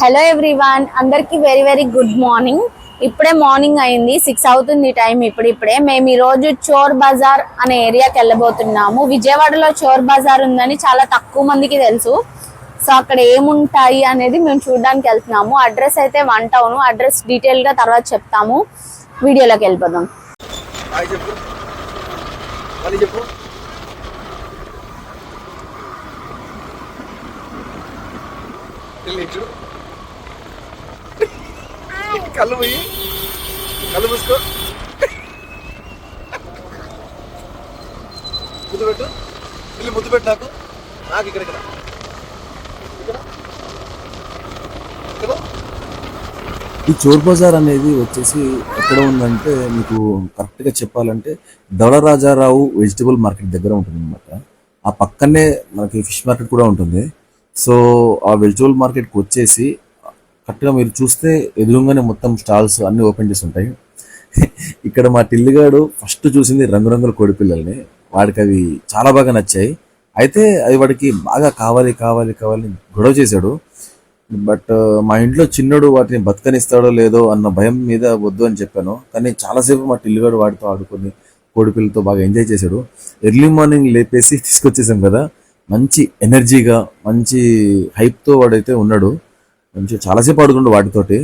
Hello everyone, అందరికి very very good morning. ఇప్పుడే morning అయింది, 6 అవుతుంది టైం. ఇప్పుడే మేము ఈరోజు చోర్ బజార్ అనే ఏరియాకి వెళ్ళబోతున్నాము. విజయవాడలో చోర్ బజార్ ఉందని చాలా తక్కువ మందికి తెలుసు. సో అక్కడ ఏముంటాయి అనేది మేము చూడడానికి వెళ్తున్నాము. అడ్రస్ అయితే 1 టౌన్. అడ్రస్ డీటెయిల్గా తర్వాత చెప్తాము. వీడియోలోకి వెళ్ళిపోదాం. కళ్ళు పోయి కళ్ళు మూసుకో, ముద్దు పెట్టు, ఇల్లు ముద్దు పెట్టు. నాకు ఇక్కడ ఇక్కడ ఈ చోర్ బజార్ అనేది వచ్చేసి ఎక్కడ ఉందంటే, మీకు కరెక్ట్గా చెప్పాలంటే ధవళరాజారావు వెజిటబుల్ మార్కెట్ దగ్గర ఉంటుంది అనమాట. ఆ పక్కనే మనకి ఫిష్ మార్కెట్ కూడా ఉంటుంది. సో ఆ వెజిటబుల్ మార్కెట్కి వచ్చేసి కరెక్ట్గా మీరు చూస్తే ఎదురుగానే మొత్తం స్టాల్స్ అన్నీ ఓపెన్ చేసి ఉంటాయి. ఇక్కడ మా టిల్లిగాడు ఫస్ట్ చూసింది రంగురంగుల కోడి పిల్లల్ని. వాడికి అవి చాలా బాగా నచ్చాయి. అయితే అది వాడికి బాగా కావాలి కావాలి కావాలని గొడవ చేశాడు. బట్ మా ఇంట్లో చిన్నడు వాటిని బతకనిస్తాడో లేదో అన్న భయం మీద వద్దు అని చెప్పాను. కానీ చాలాసేపు మా టిల్లిగాడు వాడితో ఆడుకొని కోడి పిల్లలతో బాగా ఎంజాయ్ చేశాడు. ఎర్లీ మార్నింగ్ లేపేసి తీసుకొచ్చేసాం కదా, మంచి ఎనర్జీగా మంచి హైప్తో వాడైతే ఉన్నాడు. మంచిగా చాలాసేపు ఆడుకుంటూ వాటితోటి.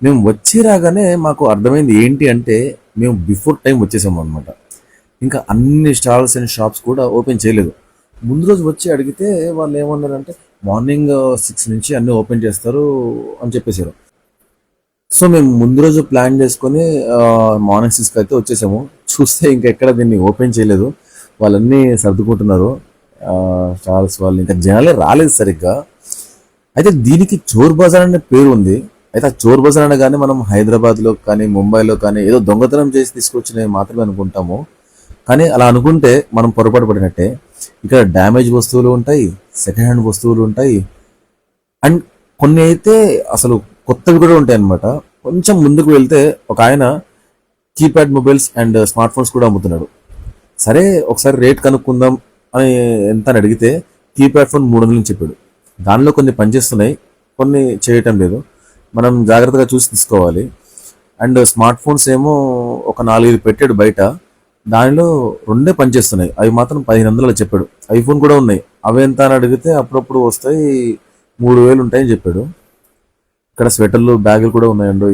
మేము వచ్చి రాగానే మాకు అర్థమైంది ఏంటి అంటే, మేము బిఫోర్ టైం వచ్చేసాము అనమాట. ఇంకా అన్ని స్టాల్స్ అండ్ షాప్స్ కూడా ఓపెన్ చేయలేదు. ముందు రోజు వచ్చి అడిగితే వాళ్ళు ఏమన్నారంటే మార్నింగ్ 6 నుంచి అన్నీ ఓపెన్ చేస్తారు అని చెప్పేశారు. సో మేము ముందు రోజు ప్లాన్ చేసుకొని మార్నింగ్ 6కి అయితే వచ్చేసాము. చూస్తే ఇంకా ఎక్కడ దీన్ని ఓపెన్ చేయలేదు. వాళ్ళన్నీ సర్దుకుంటున్నారు స్టాల్స్ వాళ్ళు. ఇంకా జనాలే రాలేదు సరిగ్గా. అయితే దీనికి చోర్ బజార్ అనే పేరు ఉంది. అయితే ఆ చోర్ బజార్ అనగానే మనం హైదరాబాద్లో కానీ ముంబైలో కానీ ఏదో దొంగతనం చేసి తీసుకొచ్చినవి మాత్రమే అనుకుంటాము. కానీ అలా అనుకుంటే మనం పొరపాటు పడినట్టే. ఇక్కడ డ్యామేజ్ వస్తువులు ఉంటాయి, సెకండ్ హ్యాండ్ వస్తువులు ఉంటాయి, అండ్ కొన్ని అయితే అసలు కొత్తవి కూడా ఉంటాయి అన్నమాట. కొంచెం ముందుకు వెళ్తే ఒక ఆయన keypad mobiles and smart phones కూడా అమ్ముతున్నాడు. సరే ఒకసారి రేట్ కనుక్కుందాం అని ఎంత అని అడిగితే కీప్యాడ్ ఫోన్ 300 చెప్పాడు. దానిలో కొన్ని పనిచేస్తున్నాయి, కొన్ని చేయటం లేదు. మనం జాగ్రత్తగా చూసి తీసుకోవాలి. అండ్ స్మార్ట్ ఫోన్స్ ఏమో ఒక 4-5 పెట్టాడు బయట. దానిలో 2 పనిచేస్తున్నాయి, అవి మాత్రం 1500 చెప్పాడు. ఐఫోన్ కూడా ఉన్నాయి, అవి ఎంత అని అడిగితే అప్పుడప్పుడు వస్తాయి 3000 ఉంటాయని చెప్పాడు. ఇక్కడ స్వెటర్లు బ్యాగులు కూడా ఉన్నాయండి.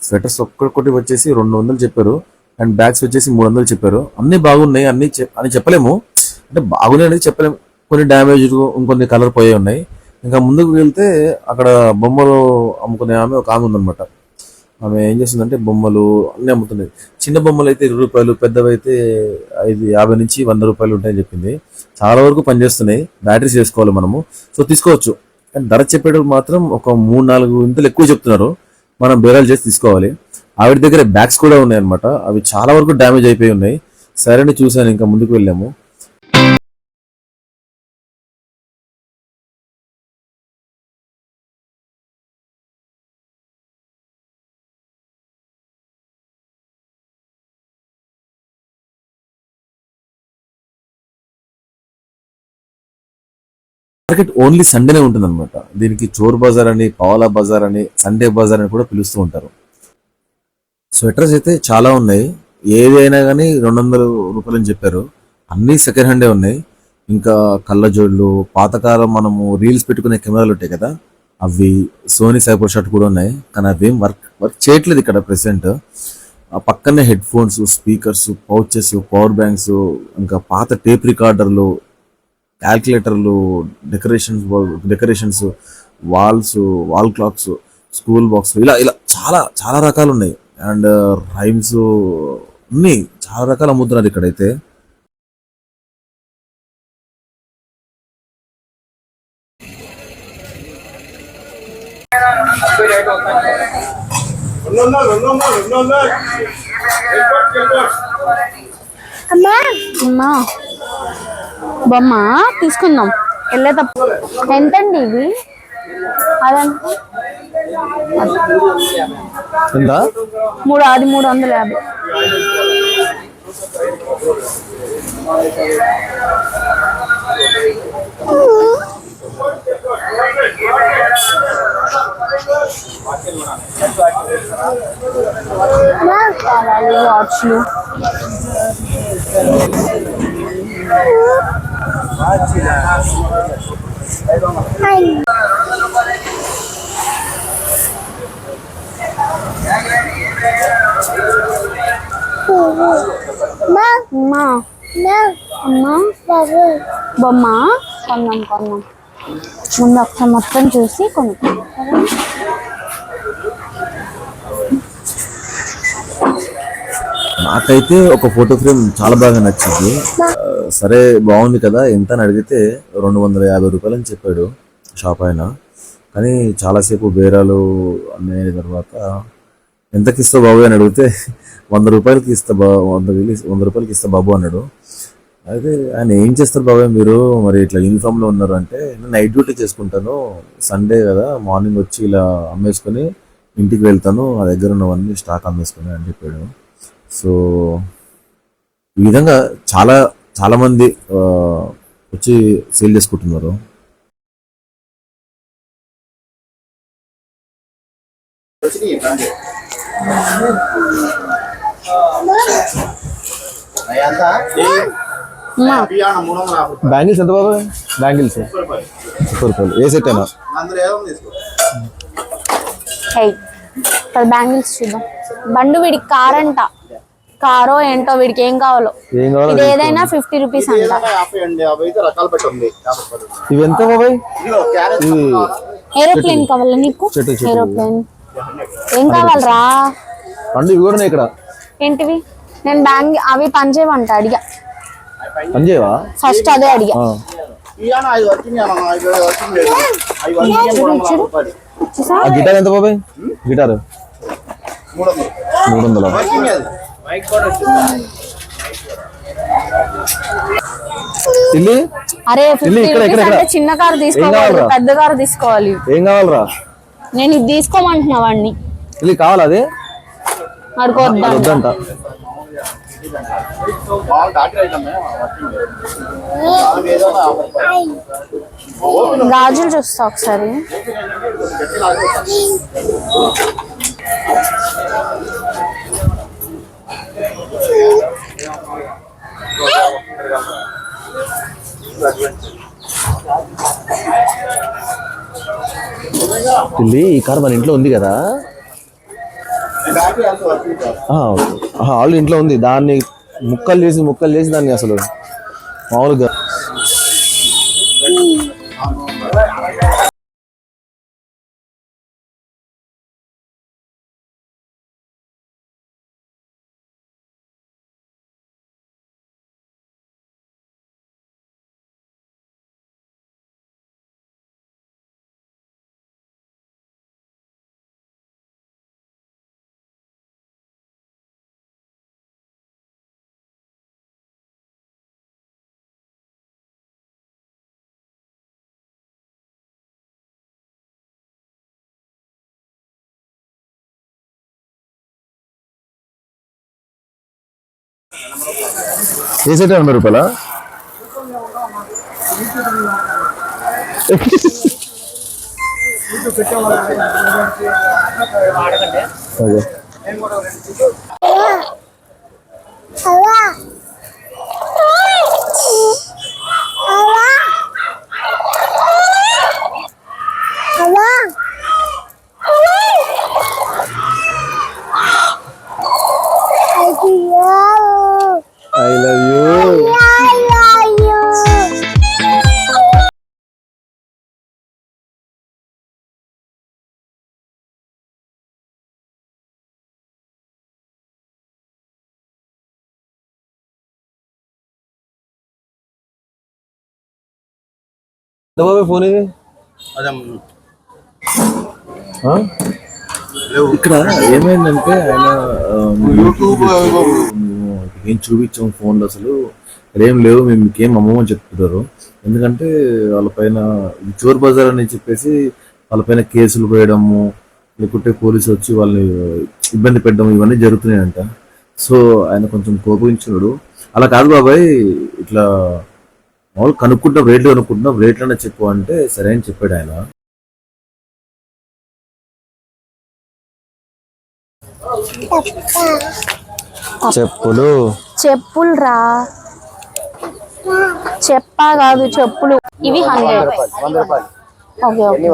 స్వెటర్స్ ఒక్కొక్కటి వచ్చేసి 200 చెప్పారు, అండ్ బ్యాగ్స్ వచ్చేసి 300 చెప్పారు. అన్నీ బాగున్నాయి, అన్నీ అని చెప్పలేము. అంటే బాగున్నాయి అనేది చెప్పలేము. కొన్ని డ్యామేజ్, ఇంకొన్ని కలర్ పోయి ఉన్నాయి. ఇంకా ముందుకు వెళ్తే అక్కడ బొమ్మలు అమ్ముకునే ఒక ఆమె ఉందన్నమాట. ఆమె ఏం చేస్తుందంటే బొమ్మలు అన్నీ అమ్ముతుంది. చిన్న బొమ్మలు అయితే 20 రూపాయలు, పెద్దవి అయితే 50 నుంచి 100 రూపాయలు ఉంటాయని చెప్పింది. చాలా వరకు పనిచేస్తున్నాయి, బ్యాటరీస్ వేసుకోవాలి మనము. సో తీసుకోవచ్చు. కానీ ధర చెప్పేటప్పుడు మాత్రం ఒక 3-4 ఇంతలు ఎక్కువ చెప్తున్నారు. మనం బేరాలు చేసి తీసుకోవాలి. ఆవిడ దగ్గర బ్యాగ్స్ కూడా ఉన్నాయి అనమాట. అవి చాలా వరకు డ్యామేజ్ అయిపోయి ఉన్నాయి. సరే అని చూశాను, ఇంకా ముందుకు వెళ్ళాము. మార్కెట్ ఓన్లీ సండేనే ఉంటుంది అనమాట. దీనికి చోర్ బజార్ అని, పావలా బజార్ అని, సండే బజార్ అని కూడా పిలుస్తూ ఉంటారు. స్వెటర్స్ అయితే చాలా ఉన్నాయి. ఏదైనా కానీ 200 రూపాయలు అని చెప్పారు. అన్నీ సెకండ్ హ్యాండే ఉన్నాయి. ఇంకా కళ్ళజోళ్ళు, పాతకాలం మనము రీల్స్ పెట్టుకునే కెమెరాలు ఉంటాయి కదా, అవి, సోనీ సైపర్ షాట్ కూడా ఉన్నాయి. కానీ అవేం వర్క్ చేయట్లేదు ఇక్కడ ప్రెసెంట్. ఆ పక్కనే headphones, speakers, pouches, power banks, ఇంకా పాత టేప్ రికార్డర్లు, క్యాల్కులేటర్లు, decorations, wall clocks, school box, ఇలా ఇలా చాలా చాలా రకాలు ఉన్నాయి. అండ్ రైమ్స్ అన్నీ చాలా రకాలు అమ్ముతున్నారు ఇక్కడైతే. అమ్మా బొమ్మ తీసుకుందాం. వెళ్ళేటప్పుడు ఎంతండి ఇవి? అదంతా ఎంత? అది 350. వాచ్లు బొమ్మ కొన్నాం. ముందు ఒకసారి మొత్తం చూసి కొనుక్కుంటాం. నాకైతే ఒక ఫోటో ఫ్రేమ్ చాలా బాగా నచ్చింది. సరే బాగుంది కదా ఎంత అని అడిగితే 250 రూపాయలు అని చెప్పాడు షాప్ ఆయన. కానీ చాలాసేపు బేరాలు అనే తర్వాత ఎంతకి ఇస్తావు బాబు అని అడిగితే 100 రూపాయలకి ఇస్తా 100 రూపాయలకి ఇస్తా బాబు అన్నాడు. అయితే ఆయన ఏం చేస్తారు బాబాయ్ మీరు మరి ఇట్లా యూనిఫామ్లో ఉన్నారు అంటే, నేను నైట్ డ్యూటీ చేసుకుంటాను, సండే కదా మార్నింగ్ వచ్చి ఇలా అమ్మేసుకొని ఇంటికి వెళ్తాను, నా దగ్గర ఉన్నవన్నీ స్టాక్ అమ్మేసుకుని అని చెప్పాడు. సో ఈ విధంగా చాలా మంది వచ్చి సేల్ చేసుకుంటున్నారు. బ్యాంగిల్స్ ఎంత బాబా? బ్యాంగిల్స్ 30 రూపాయలు ఏ సెట్ అయినా. బ్యాంగిల్స్ చూద్దాం. బండు వీడికి కారంట, కారో ఏంటో వీడికి ఏం కావాలో. ఇది ఏదైనా 50 రూపీస్ అంట. ఇవి ఎంత బాబాయ్? ఏరోప్లేన్ కావాలా నీకు? ఏరోప్లేన్ ఏం కావాలరా? పండు ఇవి కూడా ఇక్కడ ఏంటివి? నేను అవి పనిచేయమంట అడిగా. పనిచేయవా? ఫస్ట్ అదే అడిగా. గిటార్ ఎంత బాబాయ్? గిటార్ 300. అరే 50 రూపీస్ అంటే చిన్న కారు తీసుకోవాలి, పెద్ద కారు తీసుకోవాలి. ఏం కావాలరా? నేను ఇది తీసుకోమంటున్నా వాడిని. ఇది కావాలా? అదే అడుకోవద్దంట. గాజులు చూస్తా ఒకసారి. ఈ కార్ మన ఇంట్లో ఉంది కదా? ఆల్రెడీ ఇంట్లో ఉంది. దాన్ని ముక్కలు చేసి దాన్ని అసలు మామూలుగా ఏ సెట్ 100 రూపాయలా? I love you. ఫోన్ ఇది ఇక్కడ ఏమైందంటే ఆయన యూట్యూబ్ ఏం చూపించాం ఫోన్లో అసలు ఏం లేవు, మేము మీకేం అమ్మమని చెప్తున్నారు. ఎందుకంటే వాళ్ళపైన చోర్ బజార్ అని చెప్పేసి వాళ్ళపైన కేసులు వేయడము, లేకుంటే పోలీసు వచ్చి వాళ్ళని ఇబ్బంది పెట్టడం ఇవన్నీ జరుగుతున్నాయంట. సో ఆయన కొంచెం కోపించున్నాడు. అలా కాదు బాబాయ్, ఇట్లా మామూలు కనుక్కుంటాం, రేట్లు కనుక్కుంటున్నాం, రేట్లనే చెప్పు అంటే సరే అని చెప్పాడు ఆయన. చెప్పులు చెప్పులు రా, చెప్పా కాదు చెప్పులు. ఇవి 100. Okay okay.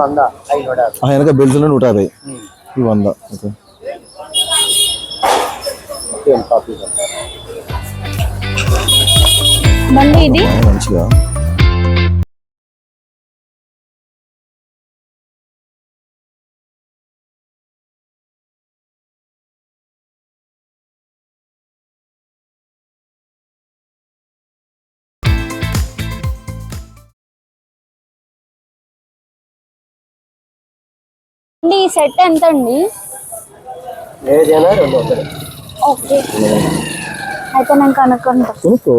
వెనక బిల్స్ 150, ఇవి 100. ఓకే మళ్ళీ ఇది మంచిగా. ఈ సెట్ ఎంత అండి? ఓకే, అయితే నేను కనుక్కుంటా. కొనుక్కో.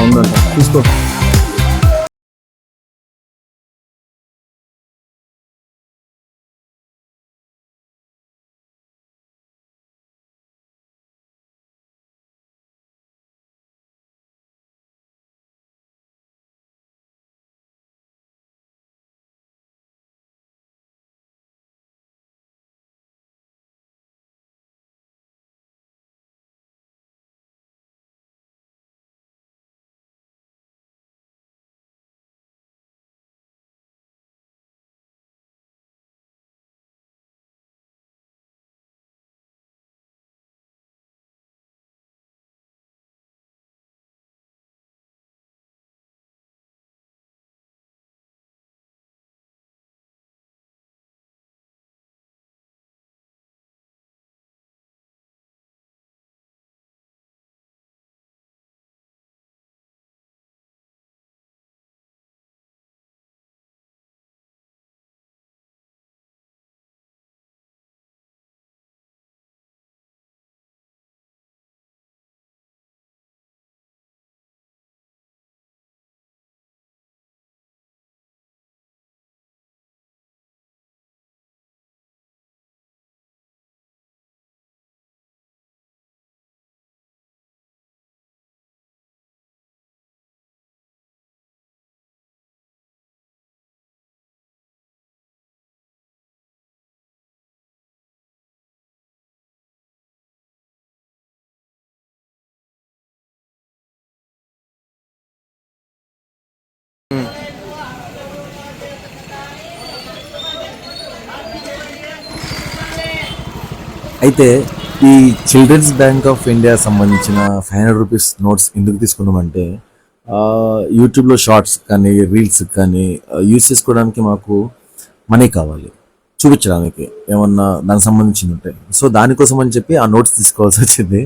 ఉందంట, తీసుకో. అయితే ఈ చిల్డ్రన్స్ బ్యాంక్ ఆఫ్ ఇండియా సంబంధించిన 500 రూపీస్ నోట్స్ ఎందుకు తీసుకున్నామంటే, యూట్యూబ్లో షార్ట్స్ కానీ రీల్స్ కానీ యూజ్ చేసుకోవడానికి మాకు మనీ కావాలి, చూపించడానికి ఏమన్నా దానికి సంబంధించింది ఉంటాయి. సో దానికోసం అని చెప్పి ఆ నోట్స్ తీసుకోవాల్సి వచ్చింది.